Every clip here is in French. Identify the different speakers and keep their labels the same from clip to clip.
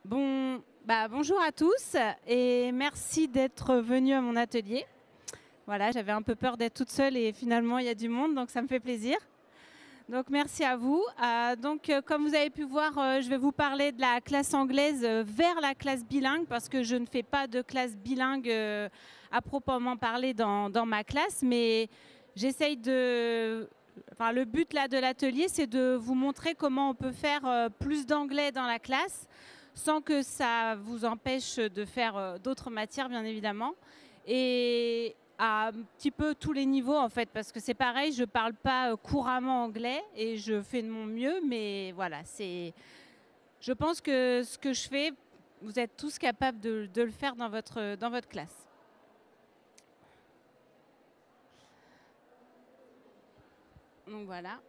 Speaker 1: Bonjour à tous et merci d'être venus à mon atelier. Voilà, j'avais un peu peur d'être toute seule et finalement il y a du monde, donc ça me fait plaisir. Donc merci à vous. Comme vous avez pu voir, je vais vous parler de la classe anglaise vers la classe bilingue parce que je ne fais pas de classe bilingue à proprement parler dans ma classe, mais j'essaye de... Enfin, le but là de l'atelier, c'est de vous montrer comment on peut faire plus d'anglais dans la classe sans que ça vous empêche de faire d'autres matières, bien évidemment. Et à un petit peu tous les niveaux, en fait, parce que c'est pareil, je ne parle pas couramment anglais et je fais de mon mieux, mais voilà, je pense que ce que je fais, vous êtes tous capables de le faire dans votre classe. Donc voilà.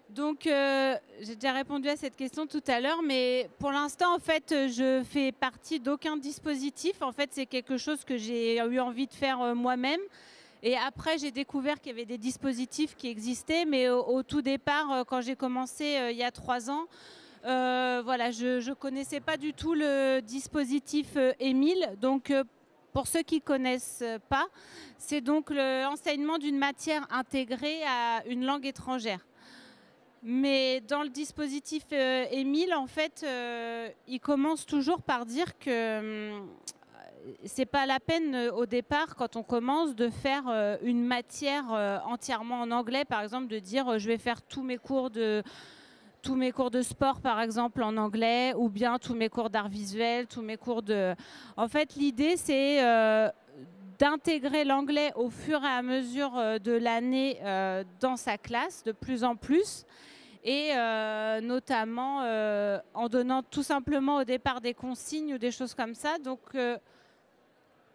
Speaker 1: Donc, j'ai déjà répondu à cette question tout à l'heure, mais pour l'instant, en fait, je fais partie d'aucun dispositif. En fait, c'est quelque chose que j'ai eu envie de faire moi-même. Et après, j'ai découvert qu'il y avait des dispositifs qui existaient, mais au tout départ, quand j'ai commencé il y a 3 ans, voilà, je ne connaissais pas du tout le dispositif Émile. Donc, pour ceux qui ne connaissent pas, c'est donc l'enseignement d'une matière intégrée à une langue étrangère. Mais dans le dispositif Émile, en fait, il commence toujours par dire que c'est pas la peine au départ, quand on commence, de faire une matière entièrement en anglais. Par exemple, de dire je vais faire tous mes cours de sport, par exemple, en anglais, ou bien tous mes cours d'art visuel, tous mes cours de... En fait, l'idée, c'est d'intégrer l'anglais au fur et à mesure de l'année dans sa classe, de plus en plus. Et notamment en donnant tout simplement au départ des consignes ou des choses comme ça. Donc,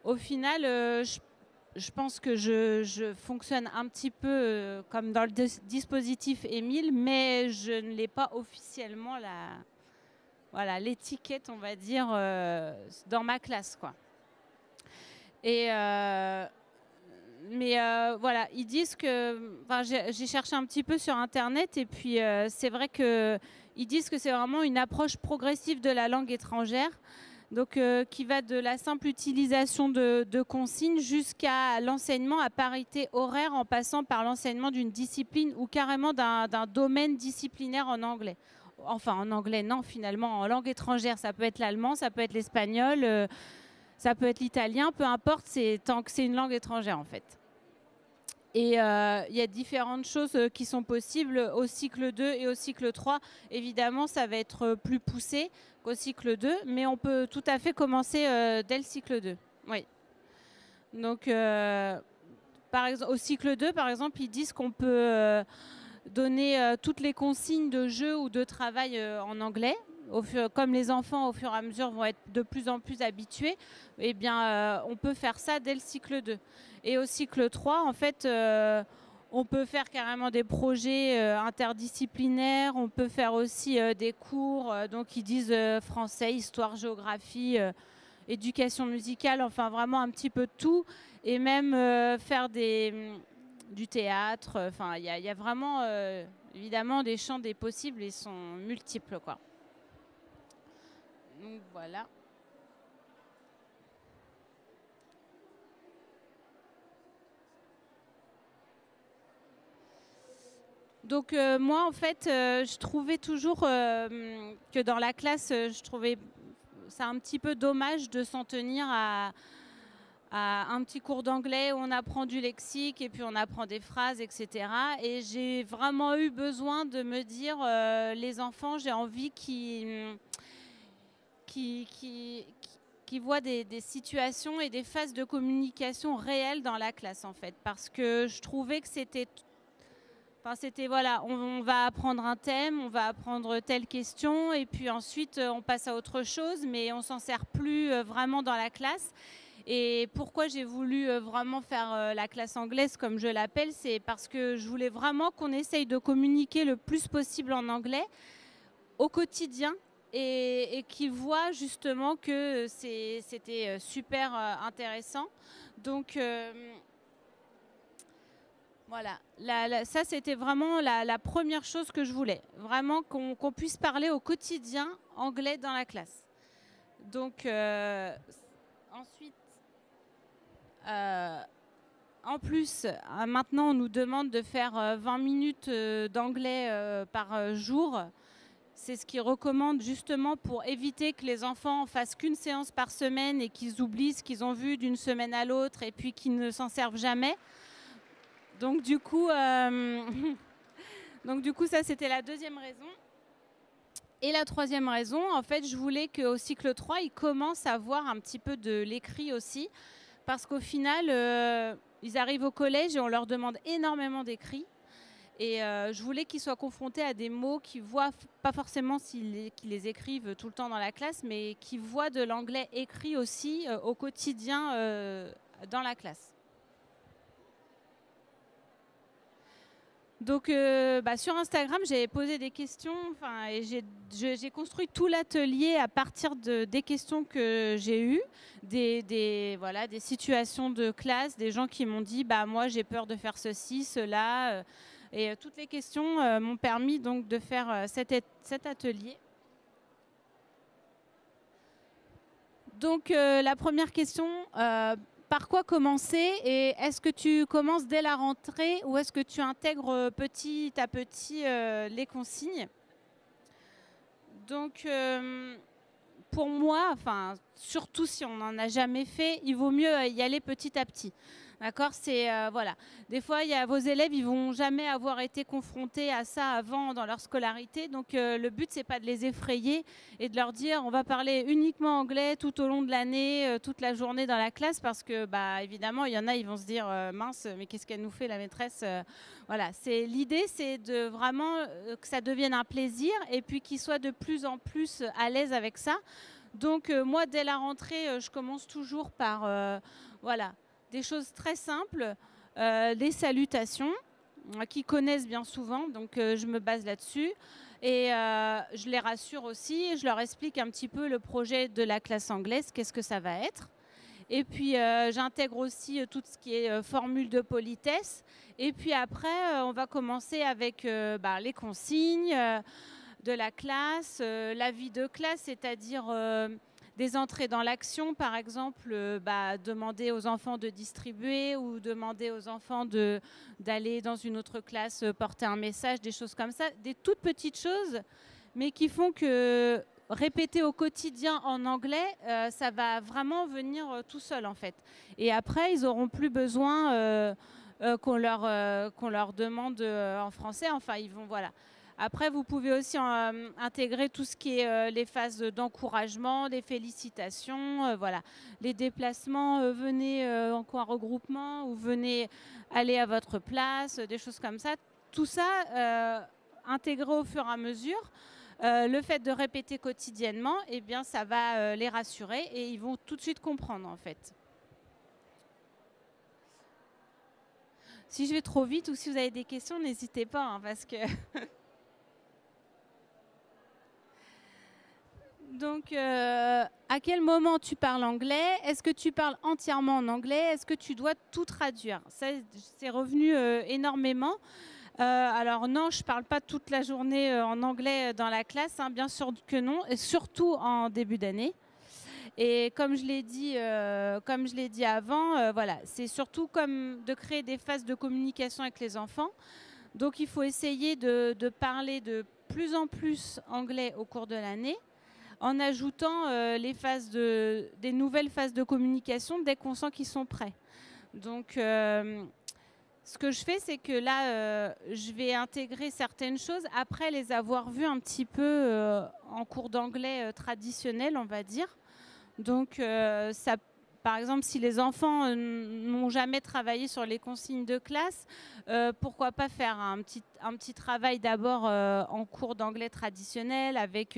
Speaker 1: au final, je pense que je fonctionne un petit peu comme dans le dispositif Émile, mais je ne l'ai pas officiellement l'étiquette, on va dire, dans ma classe, quoi. Et voilà, ils disent que... Enfin, j'ai cherché un petit peu sur Internet et puis c'est vrai qu'ils disent que c'est vraiment une approche progressive de la langue étrangère, donc qui va de la simple utilisation de consignes jusqu'à l'enseignement à parité horaire en passant par l'enseignement d'une discipline ou carrément d'un domaine disciplinaire en anglais. Enfin, en anglais, non, finalement, en langue étrangère. Ça peut être l'allemand, ça peut être l'espagnol... ça peut être l'italien, peu importe, tant que c'est une langue étrangère en fait. Et il y a différentes choses qui sont possibles au cycle 2 et au cycle 3. Évidemment, ça va être plus poussé qu'au cycle 2, mais on peut tout à fait commencer dès le cycle 2. Oui. Donc, par exemple, au cycle 2, par exemple, ils disent qu'on peut donner toutes les consignes de jeu ou de travail en anglais. Comme les enfants, au fur et à mesure, vont être de plus en plus habitués, eh bien, on peut faire ça dès le cycle 2. Et au cycle 3, en fait, on peut faire carrément des projets interdisciplinaires. On peut faire aussi des cours, donc ils disent français, histoire, géographie, éducation musicale, enfin vraiment un petit peu de tout. Et même faire du théâtre. Enfin, il y a vraiment, évidemment, des champs des possibles. Ils sont multiples, quoi. Donc voilà. Donc moi, en fait, je trouvais toujours que dans la classe, je trouvais ça un petit peu dommage de s'en tenir à un petit cours d'anglais où on apprend du lexique et puis on apprend des phrases, etc. Et j'ai vraiment eu besoin de me dire, les enfants, j'ai envie qu'ils voient des situations et des phases de communication réelles dans la classe, en fait. Parce que je trouvais que c'était... Enfin, c'était, voilà, on va apprendre un thème, on va apprendre telle question, et puis ensuite, on passe à autre chose, mais on ne s'en sert plus vraiment dans la classe. Et pourquoi j'ai voulu vraiment faire la classe anglaise, comme je l'appelle, c'est parce que je voulais vraiment qu'on essaye de communiquer le plus possible en anglais au quotidien et qu'ils voient justement que c'était super intéressant. Donc Voilà, ça c'était vraiment la première chose que je voulais. Vraiment qu'on puisse parler au quotidien anglais dans la classe. Donc ensuite, en plus, maintenant on nous demande de faire 20 minutes d'anglais par jour. C'est ce qu'ils recommandent justement pour éviter que les enfants fassent qu'une séance par semaine et qu'ils oublient ce qu'ils ont vu d'une semaine à l'autre et puis qu'ils ne s'en servent jamais. Donc du coup, ça c'était la deuxième raison. Et la troisième raison, en fait, je voulais qu'au cycle 3, ils commencent à voir un petit peu de l'écrit aussi. Parce qu'au final, ils arrivent au collège et on leur demande énormément d'écrit. Et je voulais qu'ils soient confrontés à des mots qu'ils voient, pas forcément qu'ils les écrivent tout le temps dans la classe, mais qu'ils voient de l'anglais écrit aussi au quotidien dans la classe. Donc sur Instagram, j'ai posé des questions et j'ai construit tout l'atelier à partir des questions que j'ai eues, des situations de classe, des gens qui m'ont dit moi j'ai peur de faire ceci, cela. Et toutes les questions m'ont permis donc de faire cet atelier. Donc la première question, par quoi commencer et est-ce que tu commences dès la rentrée ou est-ce que tu intègres petit à petit les consignes? Donc pour moi, surtout si on n'en a jamais fait, il vaut mieux y aller petit à petit. D'accord, voilà. Des fois, vos élèves, ils vont jamais avoir été confrontés à ça avant dans leur scolarité. Donc, le but, c'est pas de les effrayer et de leur dire, on va parler uniquement anglais tout au long de l'année, toute la journée dans la classe, parce que, évidemment, il y en a, ils vont se dire, mince, mais qu'est-ce qu'elle nous fait, la maîtresse? Voilà. L'idée, c'est de vraiment que ça devienne un plaisir et puis qu'ils soient de plus en plus à l'aise avec ça. Donc, moi, dès la rentrée, je commence toujours par, voilà, des choses très simples, des salutations qu'ils connaissent bien souvent, donc je me base là-dessus. Et je les rassure aussi, je leur explique un petit peu le projet de la classe anglaise, qu'est-ce que ça va être. Et puis j'intègre aussi tout ce qui est formule de politesse. Et puis après, on va commencer avec les consignes de la classe, la vie de classe, c'est-à-dire des entrées dans l'action, par exemple, demander aux enfants de distribuer ou demander aux enfants d'aller dans une autre classe porter un message, des choses comme ça, des toutes petites choses, mais qui font que répéter au quotidien en anglais, ça va vraiment venir tout seul en fait. Et après, ils n'auront plus besoin qu'on leur demande en français. Enfin, ils vont, voilà. Après, vous pouvez aussi intégrer tout ce qui est les phases d'encouragement, des félicitations, voilà. Les déplacements, venez en coin regroupement ou venez aller à votre place, des choses comme ça. Tout ça, intégré au fur et à mesure. Le fait de répéter quotidiennement, eh bien, ça va les rassurer et ils vont tout de suite comprendre en fait. Si je vais trop vite ou si vous avez des questions, n'hésitez pas hein, parce que... Donc, à quel moment tu parles anglais? Est-ce que tu parles entièrement en anglais? Est-ce que tu dois tout traduire? Ça, c'est revenu énormément. Alors non, je ne parle pas toute la journée en anglais dans la classe, hein, bien sûr que non, et surtout en début d'année. Et comme je l'ai dit avant, voilà, c'est surtout comme de créer des phases de communication avec les enfants. Donc il faut essayer de parler de plus en plus anglais au cours de l'année, en ajoutant des nouvelles phases de communication dès qu'on sent qu'ils sont prêts. Donc, ce que je fais, c'est que là, je vais intégrer certaines choses après les avoir vues un petit peu en cours d'anglais traditionnel, on va dire. Donc, par exemple, si les enfants n'ont jamais travaillé sur les consignes de classe, pourquoi pas faire un petit travail d'abord en cours d'anglais traditionnel avec,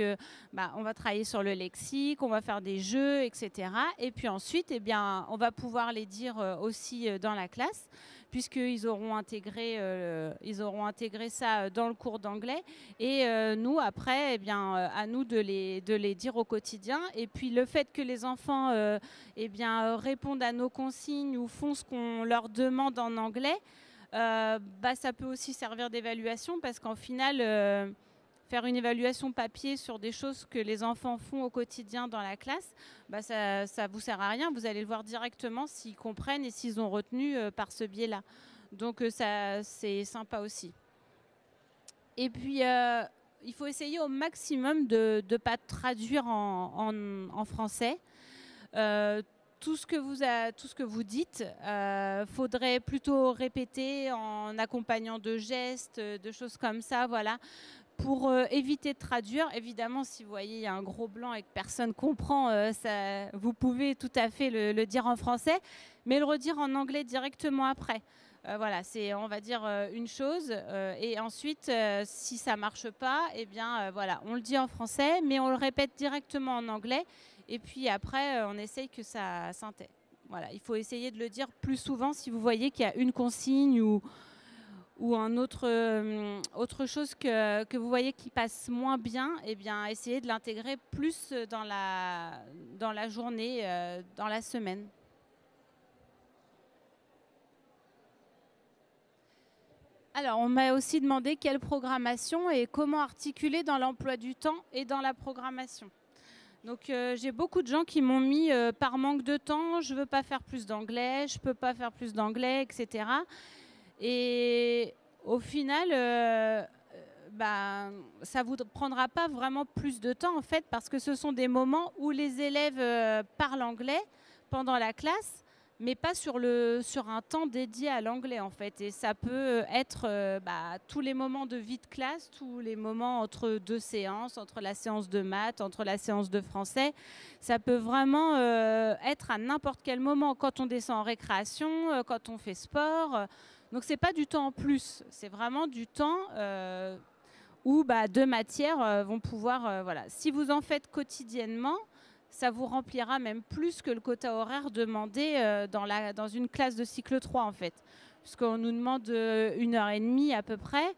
Speaker 1: on va travailler sur le lexique, on va faire des jeux, etc. Et puis ensuite, eh bien, on va pouvoir les dire aussi dans la classe, puisqu'ils auront intégré ça dans le cours d'anglais. Et nous, après, eh bien, à nous de les dire au quotidien. Et puis le fait que les enfants répondent à nos consignes ou font ce qu'on leur demande en anglais, Ça peut aussi servir d'évaluation parce qu'en final, faire une évaluation papier sur des choses que les enfants font au quotidien dans la classe, ça ne vous sert à rien. Vous allez le voir directement s'ils comprennent et s'ils ont retenu par ce biais-là. Donc ça, c'est sympa aussi. Et puis, il faut essayer au maximum de ne pas traduire en français. Tout ce que vous dites, faudrait plutôt répéter en accompagnant de gestes, de choses comme ça, voilà, pour éviter de traduire. Évidemment, si vous voyez il y a un gros blanc et que personne comprend, vous pouvez tout à fait le dire en français, mais le redire en anglais directement après. Voilà, c'est, on va dire, une chose. Et ensuite, si ça ne marche pas, eh bien, voilà, on le dit en français, mais on le répète directement en anglais. Et puis après, on essaye que ça s'intègre. Voilà, il faut essayer de le dire plus souvent si vous voyez qu'il y a une consigne ou autre chose que vous voyez qui passe moins bien, eh bien, essayez de l'intégrer plus dans la journée, dans la semaine. Alors, on m'a aussi demandé quelle programmation et comment articuler dans l'emploi du temps et dans la programmation. Donc, j'ai beaucoup de gens qui m'ont mis par manque de temps, je ne veux pas faire plus d'anglais, je ne peux pas faire plus d'anglais, etc. Et au final, ça ne vous prendra pas vraiment plus de temps, en fait, parce que ce sont des moments où les élèves parlent anglais pendant la classe, mais pas sur un temps dédié à l'anglais, en fait. Et ça peut être tous les moments de vie de classe, tous les moments entre deux séances, entre la séance de maths, entre la séance de français. Ça peut vraiment être à n'importe quel moment, quand on descend en récréation, quand on fait sport. Donc, ce n'est pas du temps en plus, c'est vraiment du temps où deux matières vont pouvoir... voilà. Si vous en faites quotidiennement, ça vous remplira même plus que le quota horaire demandé dans une classe de cycle 3, en fait. Puisqu'on nous demande 1h30 à peu près.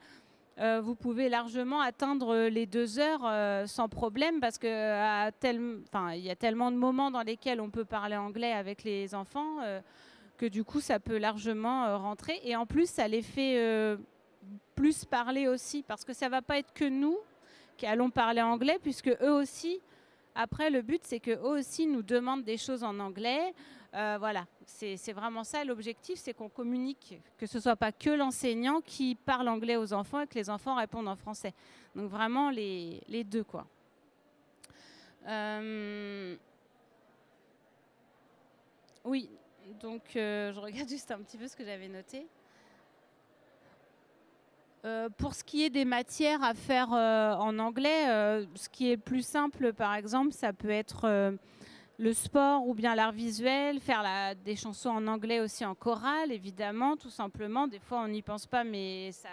Speaker 1: Vous pouvez largement atteindre les 2 heures sans problème parce qu'il y a tellement de moments dans lesquels on peut parler anglais avec les enfants que du coup, ça peut largement rentrer. Et en plus, ça les fait plus parler aussi parce que ça ne va pas être que nous qui allons parler anglais puisque eux aussi... Après, le but, c'est qu'eux aussi nous demandent des choses en anglais. Voilà, c'est vraiment ça l'objectif, c'est qu'on communique, que ce ne soit pas que l'enseignant qui parle anglais aux enfants et que les enfants répondent en français. Donc vraiment les deux, quoi. Oui, donc je regarde juste un petit peu ce que j'avais noté. Pour ce qui est des matières à faire en anglais, ce qui est plus simple, par exemple, ça peut être le sport ou bien l'art visuel, faire des chansons en anglais aussi en chorale, évidemment, tout simplement. Des fois, on n'y pense pas, mais ça,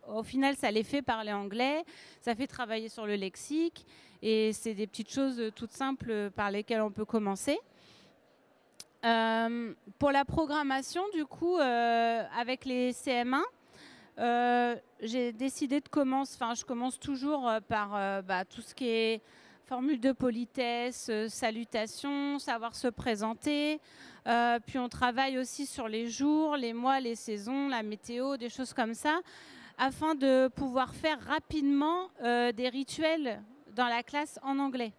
Speaker 1: au final, ça les fait parler anglais, ça fait travailler sur le lexique, et c'est des petites choses toutes simples par lesquelles on peut commencer. Pour la programmation, du coup, avec les CM1, j'ai décidé de commencer, je commence toujours par tout ce qui est formule de politesse, salutations, savoir se présenter. Puis on travaille aussi sur les jours, les mois, les saisons, la météo, des choses comme ça, afin de pouvoir faire rapidement des rituels dans la classe en anglais.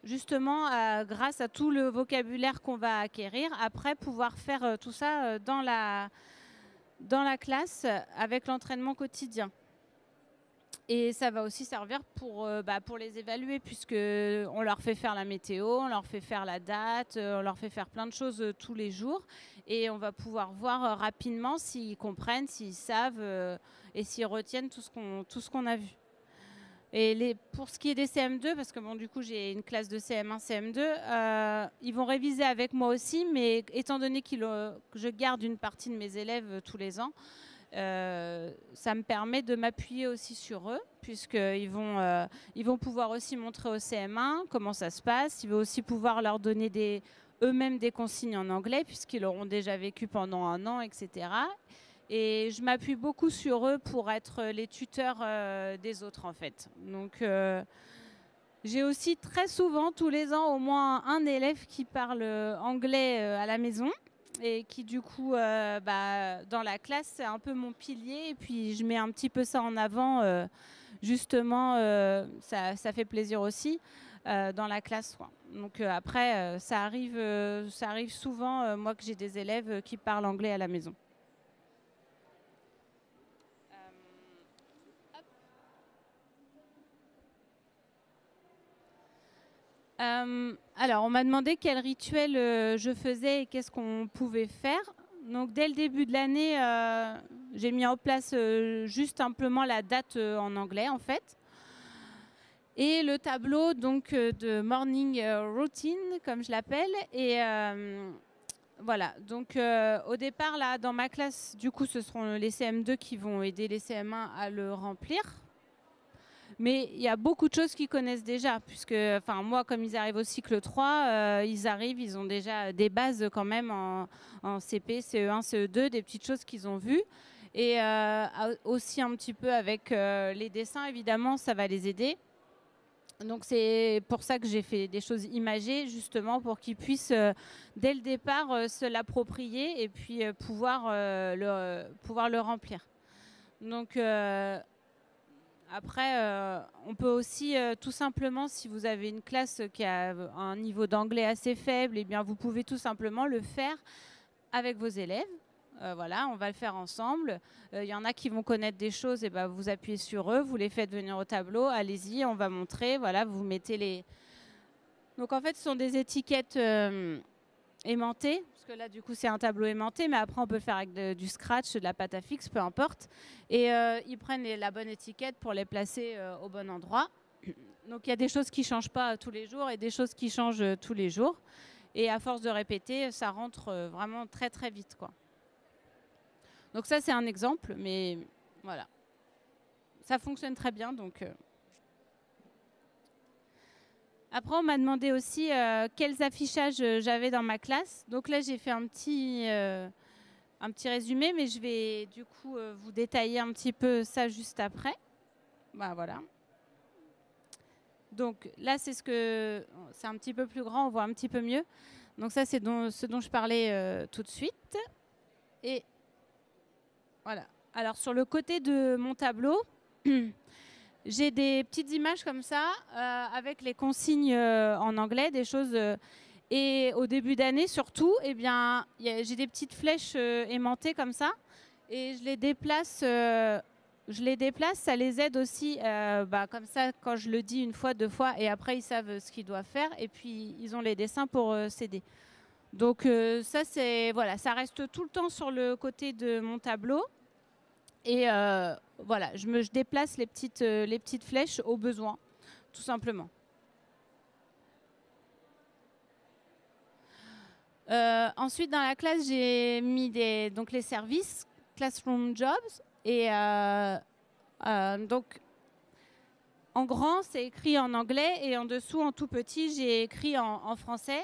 Speaker 1: Justement, grâce à tout le vocabulaire qu'on va acquérir, après pouvoir faire tout ça dans la classe avec l'entraînement quotidien. Et ça va aussi servir pour les évaluer, puisqu'on leur fait faire la météo, on leur fait faire la date, on leur fait faire plein de choses tous les jours. Et on va pouvoir voir rapidement s'ils comprennent, s'ils savent et s'ils retiennent tout ce qu'on a vu. Et pour ce qui est des CM2, parce que du coup j'ai une classe de CM1, CM2, ils vont réviser avec moi aussi, mais étant donné que je garde une partie de mes élèves tous les ans, ça me permet de m'appuyer aussi sur eux, puisqu'ils vont pouvoir aussi montrer au CM1 comment ça se passe. Ils vont aussi pouvoir leur donner eux-mêmes des consignes en anglais, puisqu'ils l'auront déjà vécu pendant 1 an, etc. Et je m'appuie beaucoup sur eux pour être les tuteurs des autres, en fait. Donc, j'ai aussi très souvent, tous les ans, au moins un élève qui parle anglais à la maison. et qui du coup, dans la classe, c'est un peu mon pilier. Et puis je mets un petit peu ça en avant, justement, ça fait plaisir aussi dans la classe, quoi. Donc après, ça arrive souvent, moi, que j'ai des élèves qui parlent anglais à la maison. Alors, on m'a demandé quel rituel je faisais et qu'est-ce qu'on pouvait faire. Donc, dès le début de l'année, j'ai mis en place juste simplement la date en anglais, en fait. Et le tableau donc, de morning routine, comme je l'appelle. Et voilà. Donc, au départ, là, dans ma classe, du coup, ce seront les CM2 qui vont aider les CM1 à le remplir. Mais il y a beaucoup de choses qu'ils connaissent déjà, puisque moi, comme ils arrivent au cycle 3, ils ont déjà des bases quand même en CP, CE1, CE2, des petites choses qu'ils ont vues. Et aussi un petit peu avec les dessins, évidemment, ça va les aider. Donc c'est pour ça que j'ai fait des choses imagées, justement, pour qu'ils puissent, dès le départ, se l'approprier et puis pouvoir le remplir. Donc après, on peut aussi tout simplement, si vous avez une classe qui a un niveau d'anglais assez faible, eh bien, vous pouvez tout simplement le faire avec vos élèves. Voilà, on va le faire ensemble. Il y en a qui vont connaître des choses, et ben, vous appuyez sur eux, vous les faites venir au tableau. Allez-y, on va montrer. Voilà, vous mettez les... Donc en fait, ce sont des étiquettes aimanté, parce que là du coup c'est un tableau aimanté, mais après on peut le faire avec du scratch, de la pâte à fixe, peu importe. Et ils prennent la bonne étiquette pour les placer au bon endroit. Donc il y a des choses qui ne changent pas tous les jours et des choses qui changent tous les jours. Et à force de répéter, ça rentre vraiment très très vite, quoi. Donc ça c'est un exemple, mais voilà. Ça fonctionne très bien, donc... Après, on m'a demandé aussi quels affichages j'avais dans ma classe. Donc là, j'ai fait un petit résumé, mais je vais du coup vous détailler un petit peu ça juste après. Bah, voilà. Donc là, c'est un petit peu plus grand, on voit un petit peu mieux. Donc ça, c'est ce dont je parlais tout de suite. Et voilà. Alors sur le côté de mon tableau, j'ai des petites images comme ça, avec les consignes en anglais, des choses. Et au début d'année, surtout, eh bien, j'ai des petites flèches aimantées comme ça. Et je les déplace, ça les aide aussi, comme ça, quand je le dis une fois, deux fois, et après, ils savent ce qu'ils doivent faire. Et puis, ils ont les dessins pour s'aider. Donc, ça, voilà, ça reste tout le temps sur le côté de mon tableau. Et voilà, je déplace les petites flèches au besoin, tout simplement. Ensuite, dans la classe, j'ai mis donc les services, Classroom Jobs. Et donc, en grand, c'est écrit en anglais. Et en dessous, en tout petit, j'ai écrit en français.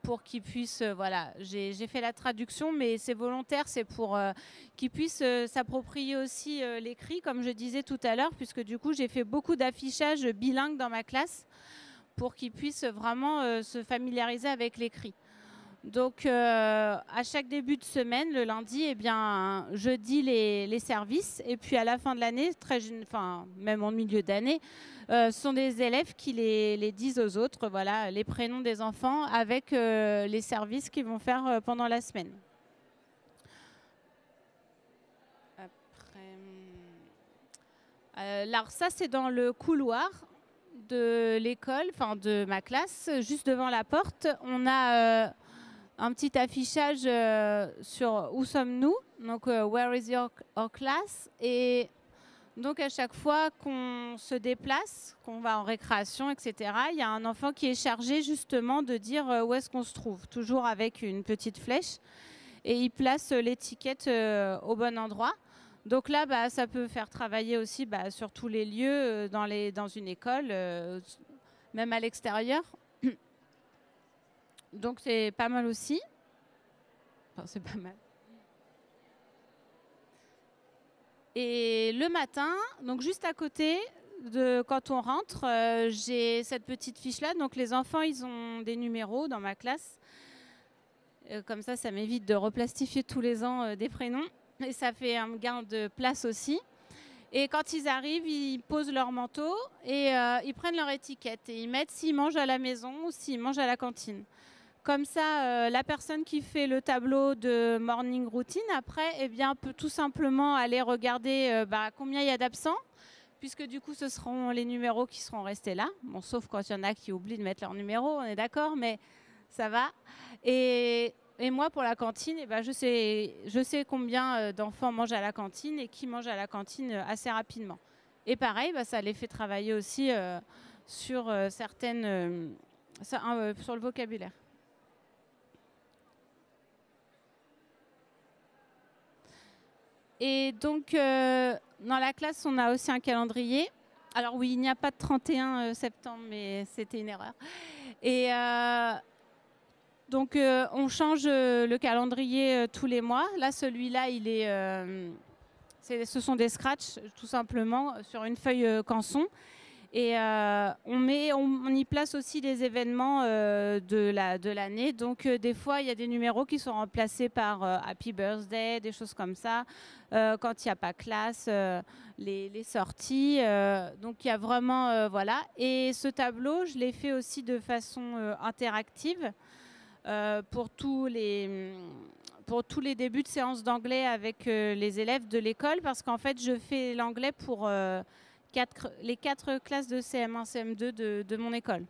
Speaker 1: Pour qu'ils puissent, voilà, j'ai fait la traduction, mais c'est volontaire, c'est pour qu'ils puissent s'approprier aussi l'écrit, comme je disais tout à l'heure, puisque du coup, j'ai fait beaucoup d'affichages bilingues dans ma classe pour qu'ils puissent vraiment se familiariser avec l'écrit. Donc, à chaque début de semaine, le lundi, eh bien, je dis les services. Et puis, à la fin de l'année, même en milieu d'année, ce sont des élèves qui les disent aux autres, voilà, les prénoms des enfants avec les services qu'ils vont faire pendant la semaine. Alors, ça, c'est dans le couloir de l'école, enfin de ma classe, juste devant la porte. On a... un petit affichage sur où sommes-nous, donc where is your class, et donc à chaque fois qu'on se déplace, qu'on va en récréation, etc., il y a un enfant qui est chargé justement de dire où est-ce qu'on se trouve, toujours avec une petite flèche, et il place l'étiquette au bon endroit. Donc là, ça peut faire travailler aussi sur tous les lieux, dans une école, même à l'extérieur. Donc c'est pas mal aussi. Enfin, c'est pas mal. Et le matin, donc juste à côté de quand on rentre, j'ai cette petite fiche-là. Donc les enfants, ils ont des numéros dans ma classe. Comme ça m'évite de replastifier tous les ans des prénoms. Et ça fait un gain de place aussi. Et quand ils arrivent, ils posent leur manteau et ils prennent leur étiquette. Et ils mettent s'ils mangent à la maison ou s'ils mangent à la cantine. Comme ça, la personne qui fait le tableau de morning routine, après, eh bien, peut tout simplement aller regarder combien il y a d'absents, puisque du coup, ce seront les numéros qui seront restés là. Bon, sauf quand il y en a qui oublient de mettre leur numéro, on est d'accord, mais ça va. Et moi, pour la cantine, eh ben, je sais combien d'enfants mangent à la cantine et qui mangent à la cantine assez rapidement. Et pareil, ça les fait travailler aussi sur sur le vocabulaire. Et donc, dans la classe, on a aussi un calendrier. Alors oui, il n'y a pas de 31 septembre, mais c'était une erreur. Et donc, on change le calendrier tous les mois. Là, celui-là, ce sont des scratchs, tout simplement, sur une feuille canson. Et on y place aussi les événements de l'année. Donc, des fois, il y a des numéros qui sont remplacés par Happy Birthday, des choses comme ça. Quand il n'y a pas classe, les sorties. Donc, il y a vraiment... voilà. Et ce tableau, je l'ai fait aussi de façon interactive pour tous les débuts de séance d'anglais avec les élèves de l'école. Parce qu'en fait, je fais l'anglais pour... les 4 classes de CM1, CM2 de mon école.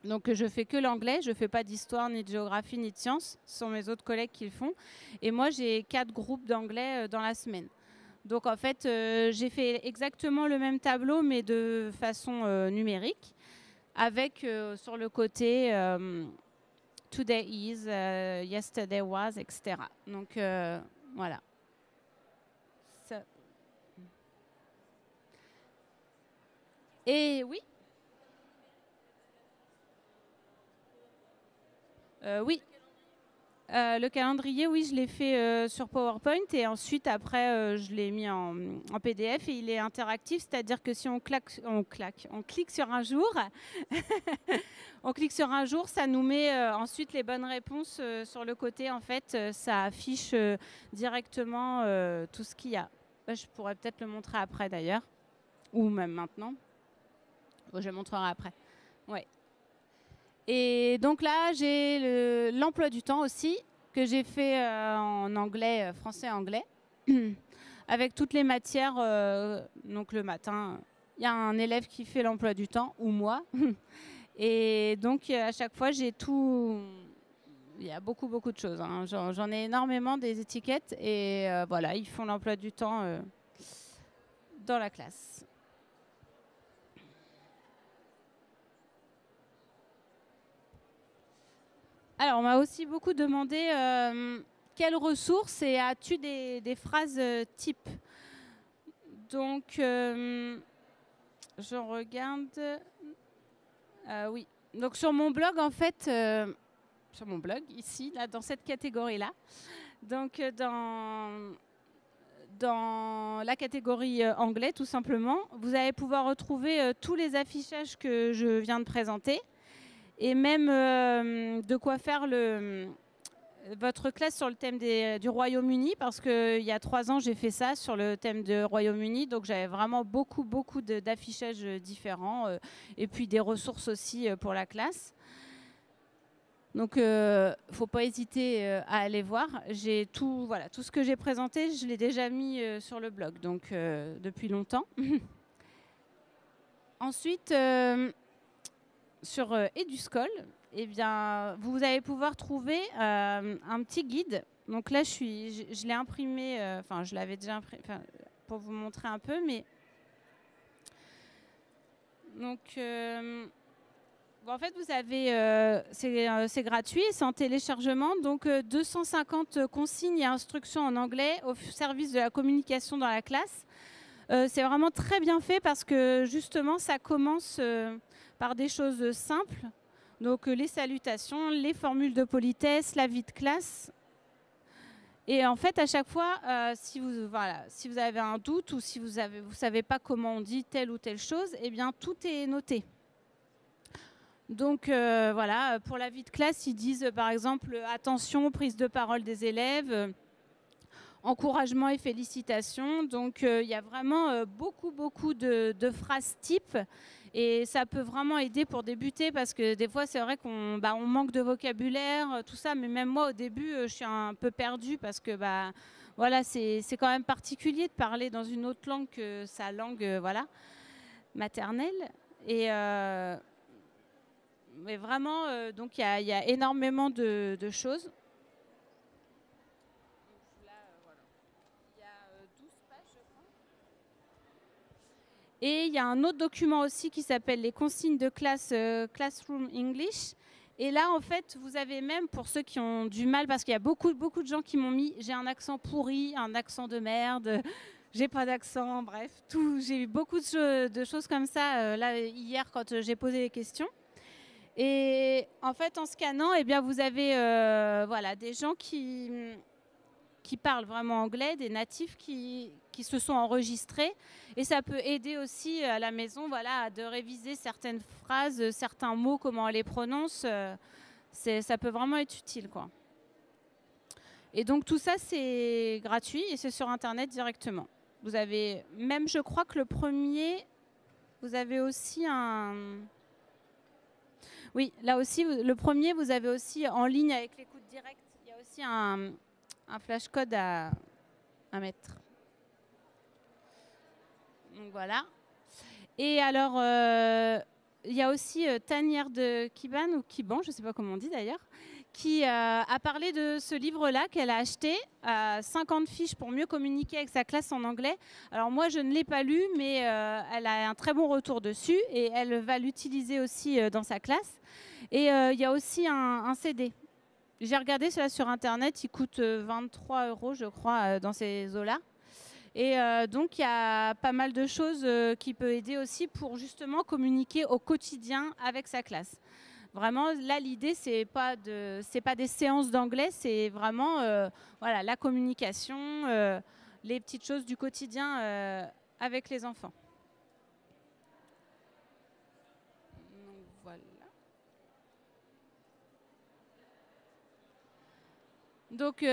Speaker 1: Donc je fais que l'anglais, je ne fais pas d'histoire, ni de géographie, ni de sciences. Ce sont mes autres collègues qui le font. Et moi, j'ai 4 groupes d'anglais dans la semaine. Donc en fait, j'ai fait exactement le même tableau, mais de façon numérique, avec sur le côté Today is, Yesterday was, etc. Donc voilà. Ça. Et oui. Oui. Le calendrier, oui, je l'ai fait sur PowerPoint et ensuite, après, je l'ai mis en PDF et il est interactif, c'est-à-dire que si on clique sur un jour, on clique sur un jour, ça nous met ensuite les bonnes réponses sur le côté. En fait, ça affiche directement tout ce qu'il y a. Je pourrais peut-être le montrer après d'ailleurs, ou même maintenant. Je le montrerai après. Ouais. Et donc là, j'ai l'emploi du temps aussi, que j'ai fait en anglais, français-anglais, avec toutes les matières. Donc le matin, il y a un élève qui fait l'emploi du temps, ou moi. Et donc à chaque fois, j'ai tout... Il y a beaucoup, beaucoup de choses. Hein. J'en ai énormément des étiquettes. Et voilà, ils font l'emploi du temps dans la classe. Alors, on m'a aussi beaucoup demandé quelles ressources et as-tu des phrases types. Donc, je regarde. Oui. Donc, sur mon blog, en fait, sur mon blog, ici, là, dans cette catégorie-là, donc dans la catégorie anglais, tout simplement, vous allez pouvoir retrouver tous les affichages que je viens de présenter. Et même de quoi faire votre classe sur le thème du Royaume-Uni, parce qu'il y a 3 ans, j'ai fait ça sur le thème du Royaume-Uni. Donc, j'avais vraiment beaucoup d'affichages différents et puis des ressources aussi pour la classe. Donc, il ne faut pas hésiter à aller voir. J'ai tout ce que j'ai présenté, je l'ai déjà mis sur le blog, donc depuis longtemps. Ensuite... sur Eduscol, eh bien, vous allez pouvoir trouver un petit guide. Donc là, je l'ai imprimé, enfin, je l'avais déjà imprimé pour vous montrer un peu, mais donc, en fait, vous avez, c'est gratuit, c'est en téléchargement, donc 250 consignes et instructions en anglais au service de la communication dans la classe. C'est vraiment très bien fait parce que justement, ça commence par des choses simples, donc les salutations, les formules de politesse, la vie de classe. Et en fait, à chaque fois, si vous avez un doute ou si vous ne savez pas comment on dit telle ou telle chose, eh bien, tout est noté. Donc voilà, pour la vie de classe, ils disent par exemple attention, prise de parole des élèves, encouragement et félicitations. Donc il y a vraiment beaucoup de phrases types et ça peut vraiment aider pour débuter parce que des fois c'est vrai qu'on on manque de vocabulaire, tout ça, mais même moi au début je suis un peu perdue parce que voilà, c'est quand même particulier de parler dans une autre langue que sa langue voilà, maternelle. Et mais vraiment, donc il y a énormément de choses. Et il y a un autre document aussi qui s'appelle les consignes de classe Classroom English. Et là, en fait, vous avez même, pour ceux qui ont du mal, parce qu'il y a beaucoup de gens qui m'ont mis, j'ai un accent pourri, un accent de merde, j'ai pas d'accent, bref, tout. J'ai eu beaucoup de choses comme ça, là, hier, quand j'ai posé les questions. Et en fait, en scannant, eh bien, vous avez voilà, des gens qui parlent vraiment anglais, des natifs qui se sont enregistrés. Et ça peut aider aussi à la maison voilà, de réviser certaines phrases, certains mots, comment on les prononce. Ça peut vraiment être utile, quoi. Et donc tout ça, c'est gratuit et c'est sur Internet directement. Vous avez même, je crois que le premier, vous avez aussi un... Oui, là aussi, le premier, vous avez aussi en ligne avec l'écoute directe, il y a aussi un flash code à mettre. Donc voilà. Et alors, il y a aussi Tanière de Kiban, ou Kiban, je ne sais pas comment on dit d'ailleurs, qui a parlé de ce livre-là qu'elle a acheté, 50 fiches pour mieux communiquer avec sa classe en anglais. Alors moi, je ne l'ai pas lu, mais elle a un très bon retour dessus et elle va l'utiliser aussi dans sa classe. Et il y a aussi un CD. J'ai regardé cela sur Internet, il coûte 23 €, je crois, dans ces eaux-là. Et donc, il y a pas mal de choses qui peuvent aider aussi pour justement communiquer au quotidien avec sa classe. Vraiment, là, l'idée, c'est pas des séances d'anglais, c'est vraiment voilà, la communication, les petites choses du quotidien avec les enfants. Donc, voilà. Donc,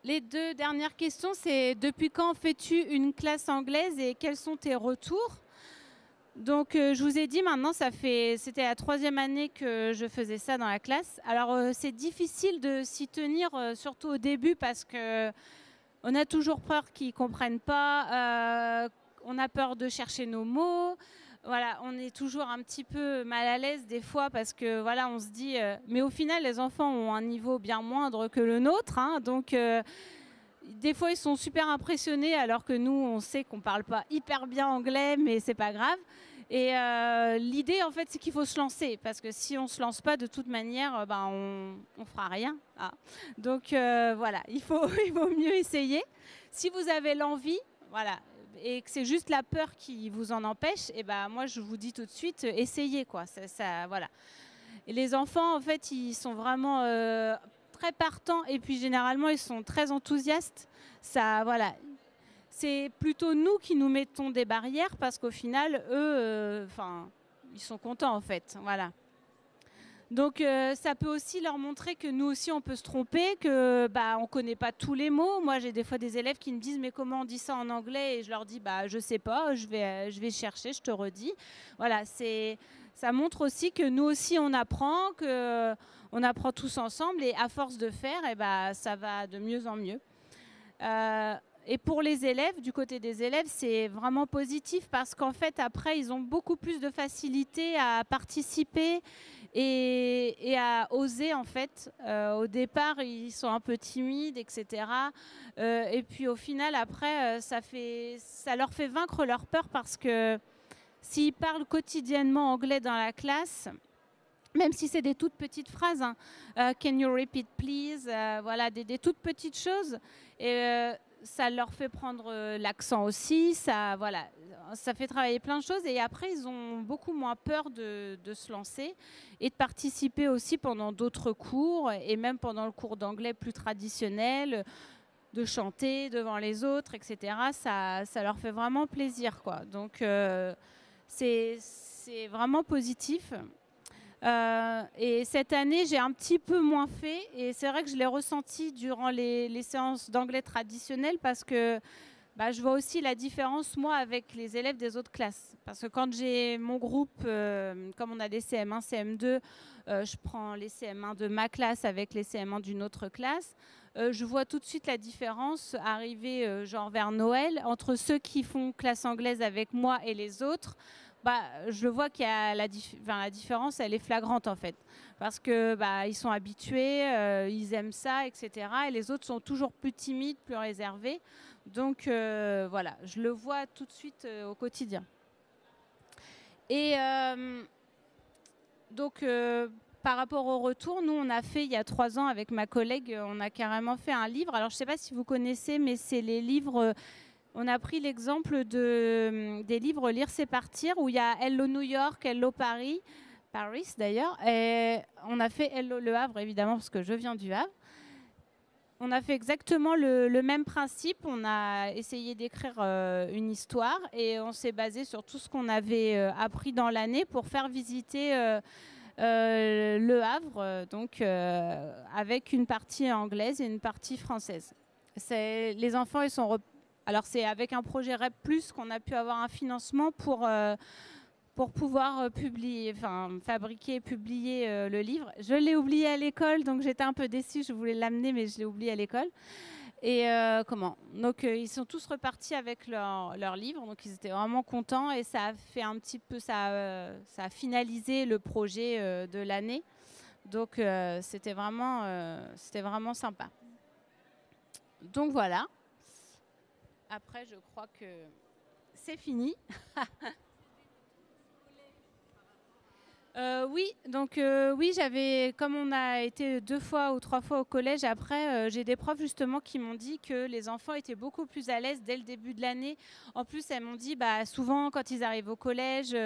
Speaker 1: les deux dernières questions, c'est depuis quand fais-tu une classe anglaise et quels sont tes retours? Donc, je vous ai dit maintenant, c'était la 3e année que je faisais ça dans la classe. Alors, c'est difficile de s'y tenir, surtout au début, parce qu'on a toujours peur qu'ils ne comprennent pas, on a peur de chercher nos mots. Voilà, on est toujours un petit peu mal à l'aise des fois parce que voilà, on se dit, mais au final, les enfants ont un niveau bien moindre que le nôtre, hein, donc des fois ils sont super impressionnés alors que nous, on sait qu'on parle pas hyper bien anglais, mais c'est pas grave. Et l'idée, en fait, c'est qu'il faut se lancer parce que si on se lance pas, de toute manière, on fera rien. Hein. Donc voilà, il vaut mieux essayer. Si vous avez l'envie, voilà, et que c'est juste la peur qui vous en empêche, et ben moi je vous dis tout de suite, essayez quoi. Voilà. Et les enfants en fait ils sont vraiment très partants et puis généralement ils sont très enthousiastes. Ça voilà. C'est plutôt nous qui nous mettons des barrières parce qu'au final eux, ils sont contents en fait. Voilà. Donc ça peut aussi leur montrer que nous aussi on peut se tromper, que on connaît pas tous les mots. Moi j'ai des fois des élèves qui me disent mais comment on dit ça en anglais et je leur dis je sais pas, je vais chercher, je te redis. Voilà, ça montre aussi que nous aussi on apprend, que on apprend tous ensemble et à force de faire, ça va de mieux en mieux. Et pour les élèves, du côté des élèves, c'est vraiment positif parce qu'en fait, après, ils ont beaucoup plus de facilité à participer et à oser, en fait. Au départ, ils sont un peu timides, etc. Et puis, au final, après, ça leur fait vaincre leur peur parce que s'ils parlent quotidiennement anglais dans la classe, même si c'est des toutes petites phrases, hein, can you repeat please, voilà, des toutes petites choses. Et ça leur fait prendre l'accent aussi, ça fait travailler plein de choses et après ils ont beaucoup moins peur de se lancer et de participer aussi pendant d'autres cours et même pendant le cours d'anglais plus traditionnel, de chanter devant les autres, etc. Ça leur fait vraiment plaisir, quoi. Donc c'est vraiment positif. Et cette année, j'ai un petit peu moins fait. Et c'est vrai que je l'ai ressenti durant les séances d'anglais traditionnelles parce que je vois aussi la différence, moi, avec les élèves des autres classes. Parce que quand j'ai mon groupe, comme on a des CM1, CM2, je prends les CM1 de ma classe avec les CM1 d'une autre classe. Je vois tout de suite la différence arriver genre vers Noël entre ceux qui font classe anglaise avec moi et les autres. Je vois qu'il y a la différence, elle est flagrante en fait. Parce que ils sont habitués, ils aiment ça, etc. Et les autres sont toujours plus timides, plus réservés. Donc voilà, je le vois tout de suite au quotidien. Et donc par rapport au retour, nous on a fait il y a 3 ans avec ma collègue, on a carrément fait un livre. Alors je ne sais pas si vous connaissez, mais c'est les livres... On a pris l'exemple des livres Lire c'est partir, où il y a Hello New York, Hello Paris d'ailleurs, et on a fait Hello Le Havre évidemment parce que je viens du Havre. On a fait exactement le même principe, on a essayé d'écrire une histoire et on s'est basé sur tout ce qu'on avait appris dans l'année pour faire visiter Le Havre, donc avec une partie anglaise et une partie française. Les enfants, ils sont... Alors c'est avec un projet REP+, qu'on a pu avoir un financement pour pouvoir fabriquer et publier le livre. Je l'ai oublié à l'école, donc j'étais un peu déçue, je voulais l'amener, mais je l'ai oublié à l'école. Et donc ils sont tous repartis avec leur livre, donc ils étaient vraiment contents et ça a fait un petit peu, ça a finalisé le projet de l'année. Donc c'était vraiment sympa. Donc voilà. Après, je crois que c'est fini. Oui, donc oui, comme on a été 2 fois ou 3 fois au collège, après, j'ai des profs justement qui m'ont dit que les enfants étaient beaucoup plus à l'aise dès le début de l'année. En plus, elles m'ont dit, souvent, quand ils arrivent au collège,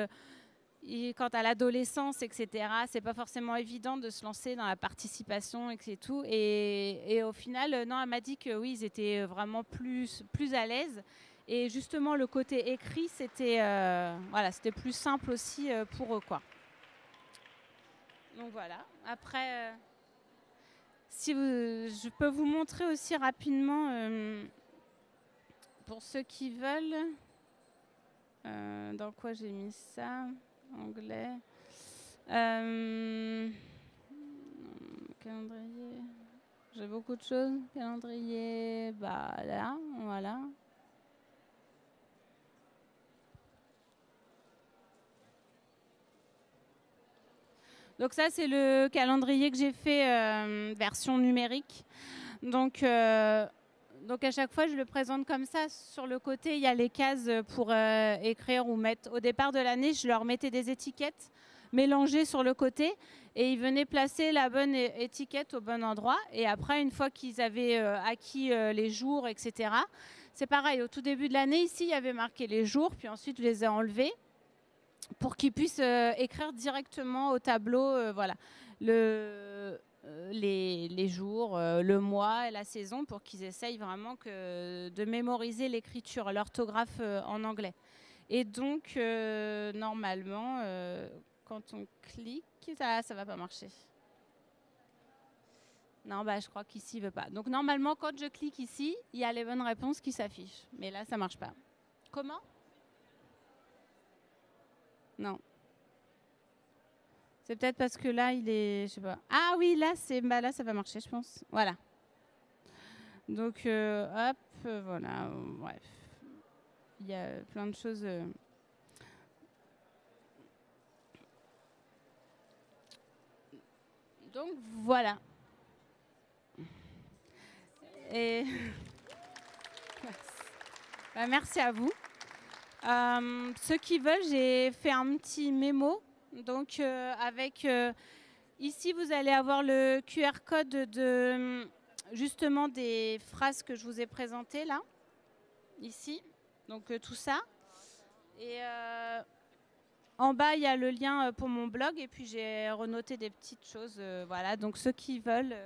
Speaker 1: quant à l'adolescence, etc., c'est pas forcément évident de se lancer dans la participation et tout. Et au final, non, elle m'a dit que oui, ils étaient vraiment plus à l'aise. Et justement, le côté écrit, c'était plus simple aussi pour eux, quoi. Donc voilà. Après, je peux vous montrer aussi rapidement, pour ceux qui veulent, dans quoi j'ai mis ça, anglais. Calendrier. J'ai beaucoup de choses. Calendrier, là, voilà. Donc ça, c'est le calendrier que j'ai fait version numérique. Donc à chaque fois, je le présente comme ça. Sur le côté, il y a les cases pour écrire ou mettre. Au départ de l'année, je leur mettais des étiquettes mélangées sur le côté et ils venaient placer la bonne étiquette au bon endroit. Et après, une fois qu'ils avaient acquis les jours, etc., c'est pareil. Au tout début de l'année, ici, il y avait marqué les jours, puis ensuite, je les ai enlevés pour qu'ils puissent écrire directement au tableau, voilà, les jours, le mois et la saison, pour qu'ils essayent vraiment de mémoriser l'écriture, l'orthographe en anglais. Et donc, normalement, quand on clique, ça ne va pas marcher. Non, je crois qu'ici, il ne veut pas. Donc, normalement, quand je clique ici, il y a les bonnes réponses qui s'affichent. Mais là, ça ne marche pas. Comment ? Non. C'est peut-être parce que là, il est... Je sais pas. Ah oui, là, là, ça va marcher, je pense. Voilà. Donc, hop, voilà. Bref. Il y a plein de choses... Donc, voilà. Et... merci à vous. Ceux qui veulent, j'ai fait un petit mémo. Donc, ici, vous allez avoir le QR code de justement des phrases que je vous ai présentées là, ici. Donc, tout ça. Et en bas, il y a le lien pour mon blog. Et puis, j'ai renoté des petites choses. Voilà. Donc, ceux qui veulent...